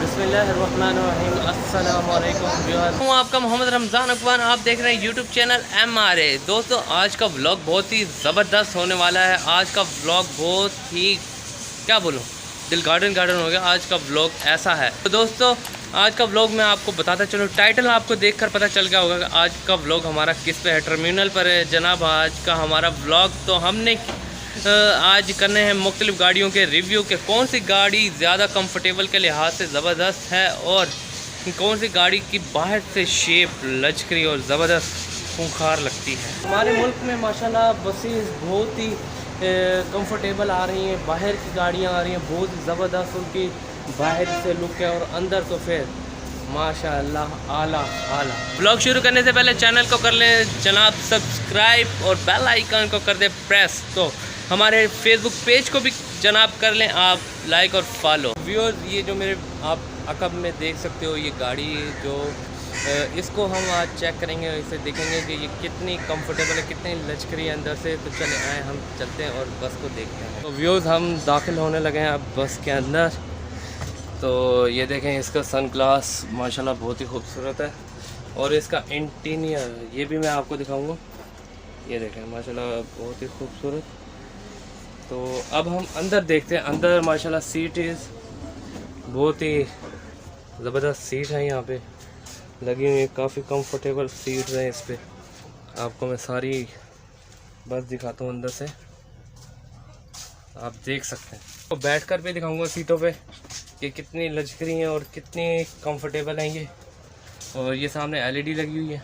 बिस्मिल्लाहिर्रहमानिर्रहीम। अस्सलाम वालेकुम व्यूअर्स, हूँ आपका मोहम्मद रमज़ान अकबर। आप देख रहे हैं यूट्यूब चैनल MRA। दोस्तों, आज का व्लॉग बहुत ही ज़बरदस्त होने वाला है। आज का व्लॉग बहुत ही क्या बोलूँ, दिल गार्डन हो गया। आज का व्लॉग ऐसा है। तो दोस्तों, आज का व्लॉग मैं आपको बताता चलूँ, टाइटल आपको देखकर पता चल गया होगा कि आज का व्लॉग हमारा किस पे है। टर्मिनल पर है जनाब आज का हमारा व्लॉग। तो हमने आज करने हैं मुख्तलिफ़ गाड़ियों के रिव्यू के कौन सी गाड़ी ज़्यादा कंफर्टेबल के लिहाज से ज़बरदस्त है और कौन सी गाड़ी की बाहर से शेप लचकरी और ज़बरदस्त खूंखार लगती है। हमारे मुल्क में माशाल्लाह बसेस बहुत ही कंफर्टेबल आ रही हैं। बाहर की गाड़ियाँ आ रही हैं बहुत ही ज़बरदस्त, उनकी बाहर से लुक है और अंदर तो फिर माशाल्लाह आला आला। ब्लॉग शुरू करने से पहले चैनल को कर लें जनाब सब्सक्राइब और बेल आइकन को कर दें प्रेस। तो हमारे फेसबुक पेज को भी जनाब कर लें आप लाइक और फॉलो। व्यूअर्स, ये जो मेरे आप अकब में देख सकते हो, ये गाड़ी जो इसको हम आज चेक करेंगे, इसे देखेंगे कि ये कितनी कंफर्टेबल है, कितनी लचकरी है अंदर से। तो चले आए हम चलते हैं और बस को देखते हैं। तो व्यूअर्स, हम दाखिल होने लगे हैं अब बस के अंदर। तो ये देखें, इसका सन ग्लास माशाल्लाह बहुत ही खूबसूरत है और इसका इंटीरियर ये भी मैं आपको दिखाऊंगा। ये देखें माशाल्लाह बहुत ही खूबसूरत। तो अब हम अंदर देखते हैं। अंदर माशाल्लाह सीट बहुत ही ज़बरदस्त सीट है यहाँ पे लगी हुई है, काफ़ी कंफर्टेबल सीट है इस पे। आपको मैं सारी बस दिखाता हूँ अंदर से, आप देख सकते हैं। तो बैठकर भी दिखाऊंगा सीटों पे कि कितनी लचकरी हैं और कितनी कंफर्टेबल हैं ये। और ये सामने LED लगी हुई है।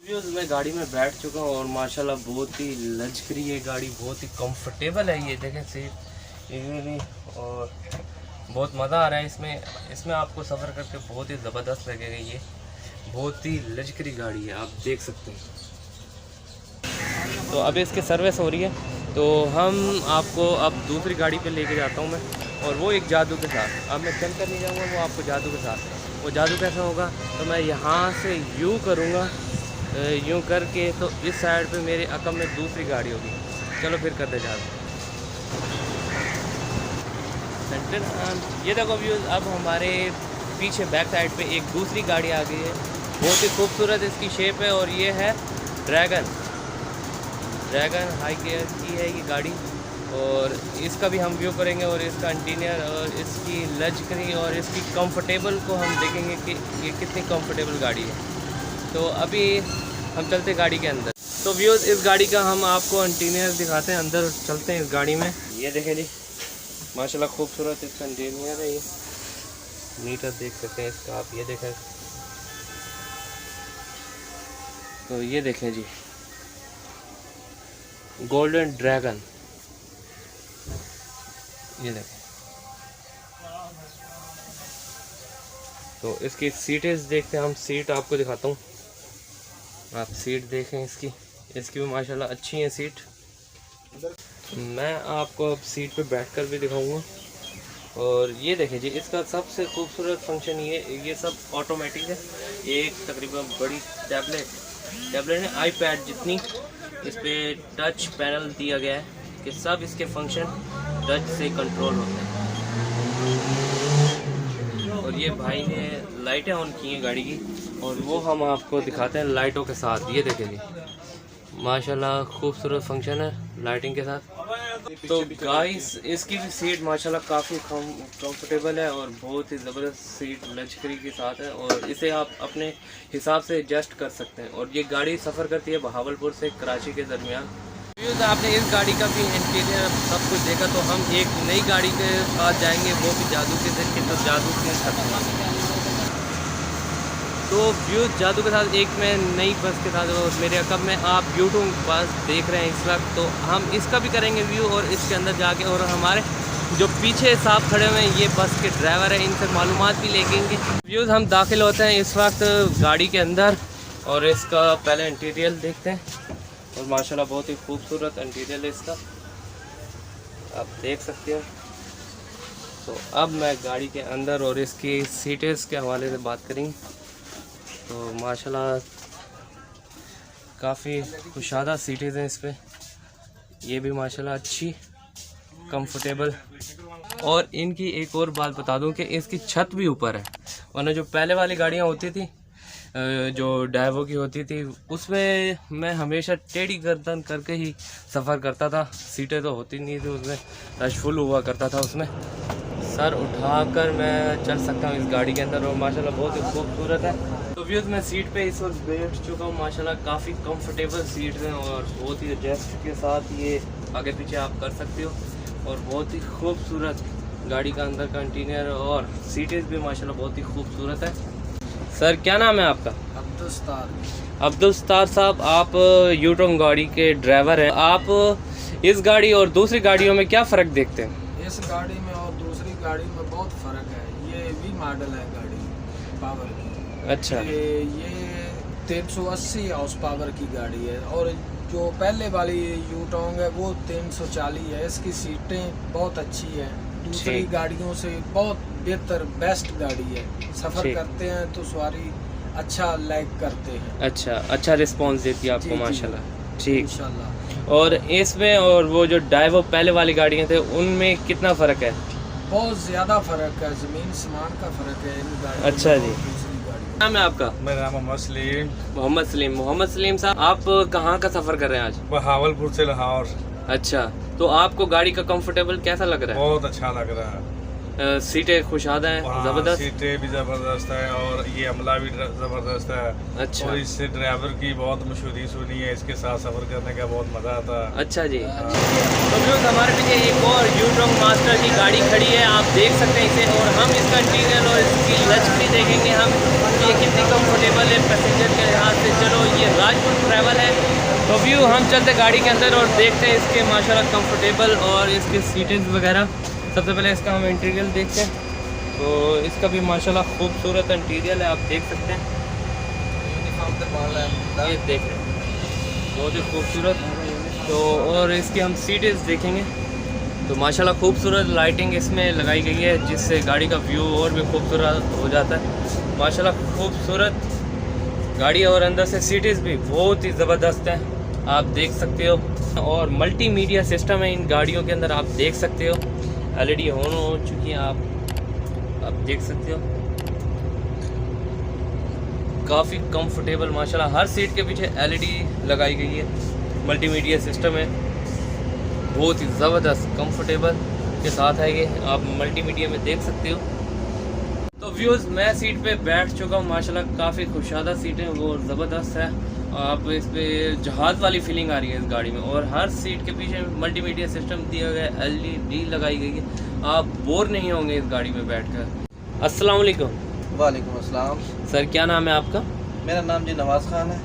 मैं गाड़ी में बैठ चुका हूँ और माशाल्लाह बहुत ही लचकरी है गाड़ी, बहुत ही कंफर्टेबल है। ये देखें सीट ये भी, और बहुत मज़ा आ रहा है इसमें आपको सफ़र करके बहुत ही ज़बरदस्त लगेगा। ये बहुत ही लचकरी गाड़ी है, आप देख सकते हैं। तो अब इसकी सर्विस हो रही है, तो हम आपको अब दूसरी गाड़ी पे लेके जाता हूँ मैं, और वो एक जादू के साथ। अब मैं चल कर नहीं जाऊँगा, वो आपको जादू के साथ। वो जादू कैसा होगा, तो मैं यहाँ से यूँ करूँगा, यूँ करके तो इस साइड पे मेरे अकब में दूसरी गाड़ी होगी। चलो फिर करते जाते। ये देखो व्यूज़, अब हमारे पीछे बैक साइड पे एक दूसरी गाड़ी आ गई है। बहुत ही खूबसूरत इसकी शेप है और ये है ड्रैगन हाई गियर की है ये गाड़ी। और इसका भी हम व्यू करेंगे और इसका इंटीरियर और इसकी लचकरी और इसकी कंफर्टेबल को हम देखेंगे कि ये कितनी कंफर्टेबल गाड़ी है। तो अभी हम चलते गाड़ी के अंदर। तो व्यूज़, इस गाड़ी का हम आपको इंटीरियर दिखाते हैं, अंदर चलते हैं इस गाड़ी में। ये देखें जी माशाल्लाह खूबसूरत इसका इंटीरियर है। ये मीटर देख सकते हैं इसका आप, ये देखें। तो ये देखें जी गोल्डन ड्रैगन, ये देखें। तो इसकी सीटें देखते हैं हम, सीट आपको दिखाता हूँ, आप सीट देखें इसकी भी माशाल्लाह अच्छी है सीट। मैं आपको अब सीट पे बैठकर भी दिखाऊंगा। और ये देखें जी, इसका सबसे खूबसूरत फंक्शन ये सब ऑटोमेटिक है। एक तकरीबन बड़ी टैबलेट है, iPad जितनी। इस पर टच पैनल दिया गया है कि सब इसके फंक्शन टच से कंट्रोल होते हैं। और ये भाई ने लाइटें ऑन की हैं गाड़ी की, और वो हम आपको दिखाते हैं लाइटों के साथ। ये देखें जी माशाल्लाह खूबसूरत फंक्शन है लाइटिंग के साथ। तो गाइस, इसकी भी सीट माशाल्लाह काफ़ी कंफर्टेबल है और बहुत ही ज़बरदस्त सीट लचकरी के साथ है, और इसे आप अपने हिसाब से एडजस्ट कर सकते हैं। और ये गाड़ी सफ़र करती है बहावलपुर से कराची के दरमियान। आपने इस गाड़ी का भी इंटीरियर सब कुछ देखा। तो हम एक नई गाड़ी के पास जाएंगे, वो भी जादू के दिन के, तो जादू के साथ। तो व्यू जादू के साथ एक मैं नई बस के साथ, और मेरे अकब में आप यूट्यूब बस देख रहे हैं इस वक्त। तो हम इसका भी करेंगे व्यू और इसके अंदर जाके, और हमारे जो पीछे साहब खड़े हुए हैं ये बस के ड्राइवर हैं, इनसे मालूमात भी लेंगे। व्यूज़, हम दाखिल होते हैं इस वक्त गाड़ी के अंदर और इसका पहले इंटीरियर देखते हैं। और माशाल्लाह बहुत ही खूबसूरत इंटीरियर है इसका, आप देख सकते हो। तो अब मैं गाड़ी के अंदर और इसकी सीटें के हवाले से बात करेंगे। तो माशाल्लाह काफ़ी कुशादा सीटें हैं इस पर। ये भी माशाल्लाह अच्छी कंफर्टेबल और इनकी एक और बात बता दूं कि इसकी छत भी ऊपर है, वरना जो पहले वाली गाड़ियाँ होती थी जो डाइवो की होती थी उसमें मैं हमेशा टेढ़ी गर्दन करके ही सफ़र करता था। सीटें तो होती नहीं थी उसमें, रश फुल हुआ करता था उसमें। सर उठाकर मैं चल सकता हूँ इस गाड़ी के अंदर और माशाल्लाह बहुत ही खूबसूरत है। तो व्यूज़ मैं सीट पे इस वक्त बैठ चुका हूँ, माशाल्लाह काफ़ी कंफर्टेबल सीट हैं और बहुत ही एडजस्ट के साथ ये आगे पीछे आप कर सकते हो। और बहुत ही खूबसूरत गाड़ी का अंदर का इंटीरियर और सीटें भी माशाल्लाह बहुत ही खूबसूरत है। सर क्या नाम है आपका? अब्दुल सत्तार साहब, आप यूटोंग गाड़ी के ड्राइवर हैं। आप इस गाड़ी और दूसरी गाड़ियों में क्या फ़र्क देखते हैं? इस गाड़ी में और दूसरी गाड़ी में बहुत फ़र्क है। ये वी मॉडल है गाड़ी पावर की। अच्छा। ये 380 हाउस पावर की गाड़ी है और जो पहले वाली यूटोंग है वो 340 है। इसकी सीटें बहुत अच्छी है, दूसरी गाड़ियों से बहुत बेहतर बेस्ट गाड़ी है। सफ़र करते हैं तो सवारी अच्छा लाइक करते हैं। अच्छा रिस्पांस देती है आपको माशाल्लाह। ठीक इंशाल्लाह। और इसमें और वो जो डाइवो पहले वाली गाड़ियाँ थे उनमें कितना फ़र्क है? बहुत ज़्यादा फ़र्क है, ज़मीन आसमान का फ़र्क है इन गाड़ियों। अच्छा जी। नाम है आपका? मेरा नाम मोहम्मद सलीम साहब, आप कहाँ का सफ़र कर रहे हैं आज? बहावलपुर से लाहौर। अच्छा, तो आपको गाड़ी का कंफर्टेबल कैसा लग रहा है? बहुत अच्छा लग रहा है। सीटें खुशादा हैं, ज़बरदस्त। सीटें भी ज़बरदस्त है और ये अमला भी ज़बरदस्त है। अच्छा। और इससे ड्राइवर की बहुत मशहूरी सुनी है, इसके साथ सफ़र करने का बहुत मज़ा आता है। अच्छा जी। तो व्यूअर्स हमारे पीछे एक और यूटोंग मास्टर की गाड़ी खड़ी है, आप देख सकते हैं इसे। और हम इसका इंटीरियर और इसकी लच भी देखेंगे हम, ये कितनी कम्फर्टेबल है पैसेंजर के लिहाज से। चलो ये राजपुर ट्रैवल है, तो व्यू हम चलते गाड़ी के अंदर और देखते हैं इसके माशाल्लाह कंफर्टेबल और इसके सीटें वगैरह। सबसे पहले इसका हम इंटीरियर देखते हैं, तो इसका भी माशाल्लाह खूबसूरत इंटीरियर है, आप देख सकते हैं। ये देख रहे हैं बहुत ही खूबसूरत। तो और इसकी हम सीटें देखेंगे तो माशाल्लाह खूबसूरत लाइटिंग इसमें लगाई गई है, जिससे गाड़ी का व्यू और भी खूबसूरत हो जाता है। माशाल्लाह खूबसूरत गाड़ी और अंदर से सीटें भी बहुत ही ज़बरदस्त हैं, आप देख सकते हो। और मल्टीमीडिया सिस्टम है इन गाड़ियों के अंदर, आप देख सकते हो। LED ऑन हो चुकी है, आप देख सकते हो। काफ़ी कंफर्टेबल माशाल्लाह, हर सीट के पीछे LED लगाई गई है, मल्टीमीडिया सिस्टम है, बहुत ही ज़बरदस्त कंफर्टेबल के साथ है ये, आप मल्टीमीडिया में देख सकते हो। तो व्यूज़ मैं सीट पे बैठ चुका हूँ, माशाल्लाह काफ़ी खुशादा सीट है, वो ज़बरदस्त है। आप इस पे जहाज़ वाली फीलिंग आ रही है इस गाड़ी में। और हर सीट के पीछे मल्टीमीडिया सिस्टम दिया गया है, LED लगाई गई है, आप बोर नहीं होंगे इस गाड़ी में बैठकर। अस्सलाम वालेकुम। वालेकुम अस्सलाम। सर क्या नाम है आपका? मेरा नाम जी नवाज़ खान है।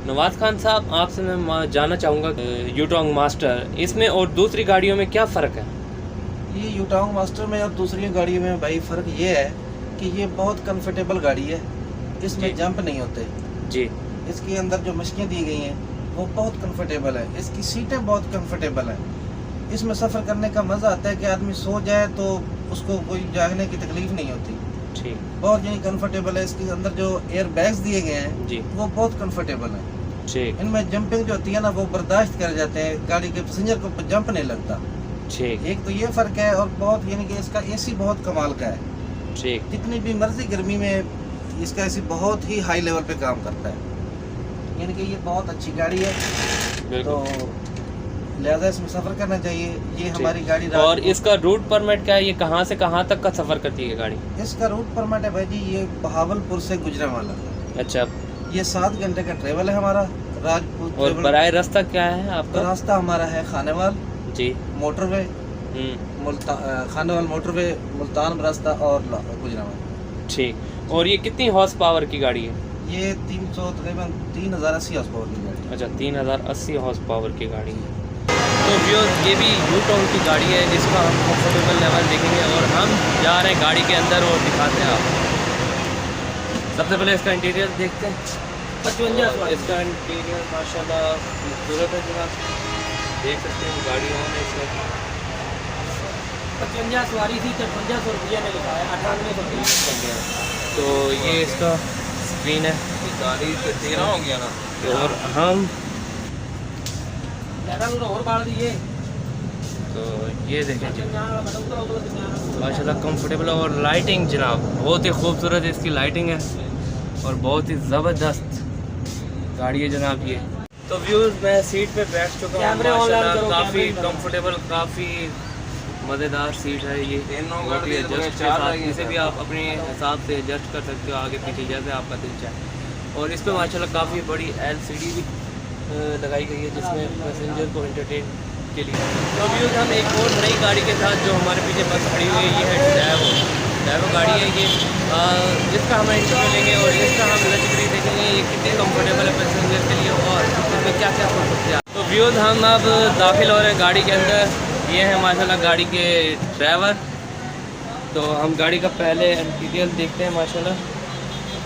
नवाज़ खान साहब, आपसे मैं जानना चाहूँगा यूटोंग मास्टर इसमें और दूसरी गाड़ियों में क्या फ़र्क है? ये यूटोंग मास्टर में और दूसरी गाड़ियों में भाई फ़र्क ये है कि ये बहुत कंफर्टेबल गाड़ी है, इसमें जंप नहीं होते जी। इसके अंदर जो मशीनें दी गई हैं वो बहुत कंफर्टेबल है, इसकी सीटें बहुत कंफर्टेबल हैं। इसमें सफ़र करने का मज़ा आता है कि आदमी सो जाए तो उसको कोई जागने की तकलीफ नहीं होती। ठीक, बहुत यानी कंफर्टेबल है। इसके अंदर जो एयर बैग्स दिए गए हैं जी, वो बहुत कंफर्टेबल है। ठीक। इनमें जंपिंग जो होती है ना वो बर्दाश्त कर जाते हैं, गाड़ी के पैसेंजर को जंप नहीं लगता। ठीक, एक तो ये फ़र्क है और बहुत यानी कि इसका AC बहुत कमाल का है। ठीक। जितनी भी मर्जी गर्मी में इसका AC बहुत ही हाई लेवल पे काम करता है, यानी कि ये बहुत अच्छी गाड़ी है। तो लिहाजा इसमें सफ़र करना चाहिए। ये हमारी गाड़ी। और इसका रूट परमिट क्या है, ये कहाँ से कहाँ तक का सफ़र करती है गाड़ी? इसका रूट परमिट है भाई जी, ये बहावलपुर से गुजरांवाला। अच्छा। ये 7 घंटे का ट्रेवल है हमारा राजपुर। और बराए रास्ता क्या है आपका? रास्ता हमारा है खानेवाल जी, मोटरवे, खानेवाल मोटरवे, मुल्तान रास्ता और गुजरांवाला। ठीक। और ये कितनी हॉर्स पावर की गाड़ी है? ये 300 तकरीबन 3080 हॉर्स पावर की गाड़ी। अच्छा, 3080 हॉर्स पावर की गाड़ी है। तो व्यूअर्स ये भी यूटोंग की गाड़ी है, इसका हम कंफर्टेबल लेवल देखेंगे और हम जा रहे हैं गाड़ी के अंदर और दिखाते हैं आपको। सबसे पहले इसका इंटीरियर देखते हैं। 55 इसका इंटीरियर माशाल्लाह खूबसूरत है जनाब, देख सकते हैं गाड़ी ऑन है इसमें। 55 सवारी थी, 5500 रुपया ने लिखा है, 9800। तो ये इसका स्क्रीन है, गाड़ी से 13 हो गया ना। और हम और बाढ़ दिए तो ये देखें जी माशाल्लाह कंफर्टेबल और लाइटिंग जनाब बहुत ही खूबसूरत इसकी लाइटिंग है और बहुत ही ज़बरदस्त गाड़ी है जनाब ये। तो व्यूज़ मैं सीट पे बैठ चुका हूँ माशाल्लाह काफ़ी कंफर्टेबल काफ़ी मज़ेदार सीट है ये। बहुत ही एडजस्ट के साथ इसे भी आप अपने हिसाब से एडजस्ट कर सकते हो आगे पीछे जैसे आपका दिल चाहे। और इस पर माशाल्लाह काफ़ी बड़ी LCD भी लगाई गई है जिसमें पैसेंजर को एंटरटेन के लिए। तो व्यूज़ हम एक और नई गाड़ी के साथ जो हमारे पीछे बस खड़ी हुई है ये है डैवो गाड़ी है ये। इसका हम इंटरव्यू लेंगे और इसका हम लग्जरी देखेंगे ये कितनी कंफर्टेबल है पैसेंजर के लिए और इसमें क्या क्या सोच सकते हैं। तो व्यूज़ हम अब दाखिल हो रहे हैं गाड़ी के अंदर। ये है माशाल्लाह गाड़ी के ड्राइवर। तो हम गाड़ी का पहले इंटीरियर देखते हैं माशाल्लाह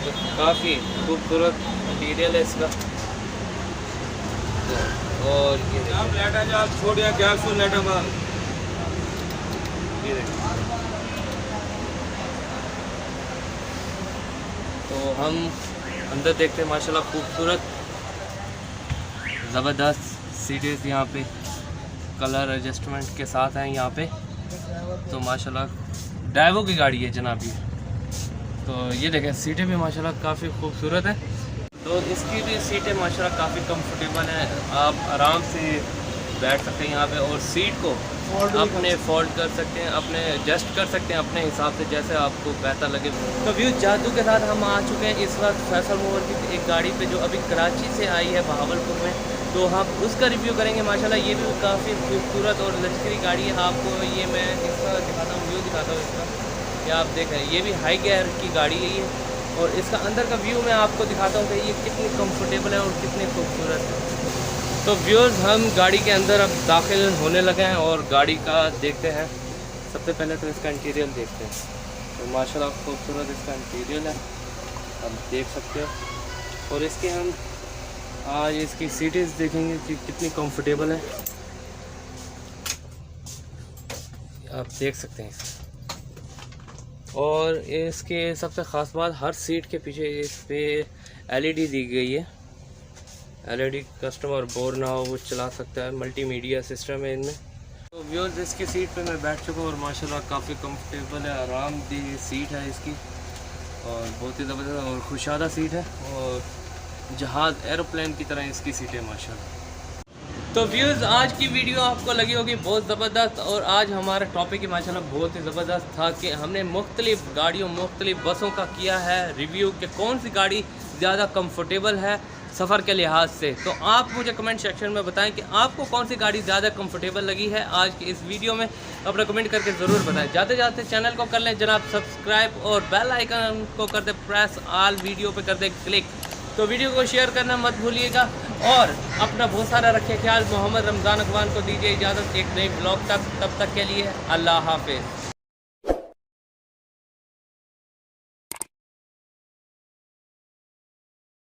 तो काफ़ी खूबसूरत इंटीरियर है इसका। और ये तो हम अंदर देखते हैं माशाल्लाह खूबसूरत ज़बरदस्त सीटें यहाँ पे कलर एडजस्टमेंट के साथ हैं यहाँ पे। तो माशाल्लाह डैवो की गाड़ी है जनाब ये। तो ये देखें सीटें भी माशाल्लाह काफ़ी खूबसूरत हैं। तो इसकी भी सीटें माशाल्लाह काफ़ी कंफर्टेबल हैं आप आराम से बैठ सकते हैं यहाँ पे और सीट को अपने फोल्ड कर सकते हैं अपने एडजस्ट कर सकते हैं अपने हिसाब से जैसे आपको बेहतर लगे। तो व्यू जादू के साथ हम आ चुके हैं इस वक्त फैसल मूवर की एक गाड़ी पे जो अभी कराची से आई है बहावलपुर में। तो हम उसका रिव्यू करेंगे माशाल्लाह। ये भी काफ़ी खूबसूरत और लश्करी गाड़ी है। आपको ये मैं इसका दिखाता हूँ व्यू दिखाता हूँ इसका। ये आप देख रहे हैं ये भी हाई गियर की गाड़ी है ये। और इसका अंदर का व्यू मैं आपको दिखाता हूँ कि ये कितनी कंफर्टेबल है और कितनी खूबसूरत है। तो व्यूअर्स हम गाड़ी के अंदर अब दाखिल होने लगे हैं और गाड़ी का देखते हैं। सबसे पहले तो इसका इंटीरियर देखते हैं। तो माशाल्लाह खूबसूरत इसका इंटीरियर है आप देख सकते हो। और इसके हम आज इसकी सीटें देखेंगे कि कितनी कंफर्टेबल है आप देख सकते हैं। और इसके सबसे ख़ास बात हर सीट के पीछे इस पर LED दी गई है। LED कस्टमर बोर ना हो वो चला सकता है। मल्टीमीडिया सिस्टम है इनमें। तो व्यूअर्स इसकी सीट पे मैं बैठ चुका हूँ और माशाल्लाह काफ़ी कंफर्टेबल है आरामदेह सीट है इसकी और बहुत ही ज़बरदस्त और खुशादा सीट है और जहाज़ एरोप्लेन की तरह इसकी सीटें माशाल्लाह। तो व्यूज़ आज की वीडियो आपको लगी होगी बहुत ज़बरदस्त और आज हमारा टॉपिक ही माशाल्लाह बहुत ही ज़बरदस्त था कि हमने मुख्तलिफ़ गाड़ियों मुख्तलिफ़ बसों का किया है रिव्यू कि कौन सी गाड़ी ज़्यादा कंफर्टेबल है सफ़र के लिहाज से। तो आप मुझे कमेंट सेक्शन में बताएं कि आपको कौन सी गाड़ी ज़्यादा कंफर्टेबल लगी है आज की इस वीडियो में। अपना कमेंट करके ज़रूर बताएं। जाते जाते चैनल को कर लें जनाब सब्सक्राइब और बेल आइकन को कर दें प्रेस ऑल वीडियो पे कर दें क्लिक। तो वीडियो को शेयर करना मत भूलिएगा और अपना बहुत सारा रखिए ख्याल। मोहम्मद रमज़ान अकवान को दीजिए इजाज़त एक नई ब्लॉग तक। तब तक के लिए अल्लाह हाफिज़।